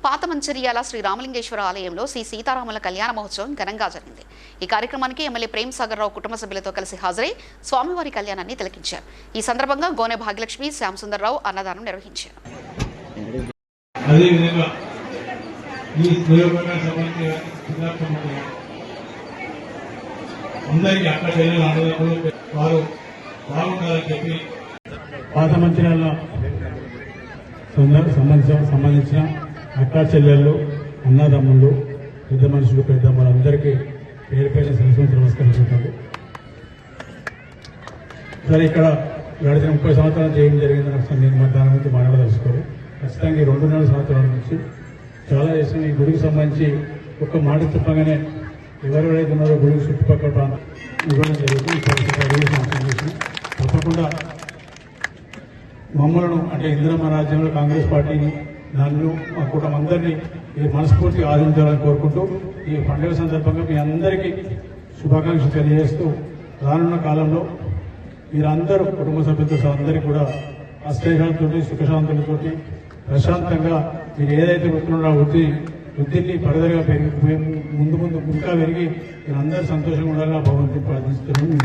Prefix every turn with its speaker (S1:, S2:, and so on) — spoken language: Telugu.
S1: పాత మంచిర్యాల శ్రీ రామలింగేశ్వర ఆలయంలో శ్రీ సీతారాముల కళ్యాణ మహోత్సవం ఘనంగా జరిగింది. ఈ కార్యక్రమానికి ఎమ్మెల్యే ప్రేమ్ సాగర్ రావు కుటుంబ సభ్యులతో కలిసి హాజరై స్వామివారి కళ్యాణాన్ని తిలకించారు. ఈ సందర్భంగా గోనె భాగ్యలక్ష్మి, శ్యామ్ సుందర్ రావు అన్నదానం నిర్వహించారు.
S2: పాత మంచిర్యాల సంబంధించిన అక్కా చెల్లెళ్ళు, అన్నదమ్ముళ్ళు, పెద్ద మనుషులు, పెద్దమ్మలు అందరికీ పేరు పేరు సరస్వతి నమస్కరించుకుంటారు. సరే, ఇక్కడ గడిచిన 30 సంవత్సరాలు ఏం జరిగిందని నేను దాని గురించి మాట్లాడదలుచుకోరు. ఖచ్చితంగా ఈ 2.5 సంవత్సరాల నుంచి చాలా చేసిన ఈ గుడికి సంబంధించి ఒక్క మాట చెప్పగానే ఎవరెవరైతే ఉన్నారో గుడికి చుట్టుపక్కల ప్రాంతం ఇవ్వడం జరుగుతుంది. తప్పకుండా మమ్మలను అంటే ఇందిరమ్మ రాజ్యంలో కాంగ్రెస్ పార్టీని, నన్ను, మా కుటుంబం అందరినీ మనస్ఫూర్తిగా ఆదరించాలని కోరుకుంటూ ఈ పండుగ సందర్భంగా మీ అందరికీ శుభాకాంక్షలు తెలియజేస్తూ రానున్న కాలంలో మీరందరూ కుటుంబ సభ్యులతో అందరికీ కూడా అష్టైషాలతో, సుఖశాంతులతో ప్రశాంతంగా మీరు ఏదైతే వృత్తులున్నా వృద్ధిని పరదరిగా పెరిగి ముందు ఇంకా పెరిగి మీరందరూ సంతోషంగా ఉండాలని భగవంతుని ప్రార్థిస్తున్నాను.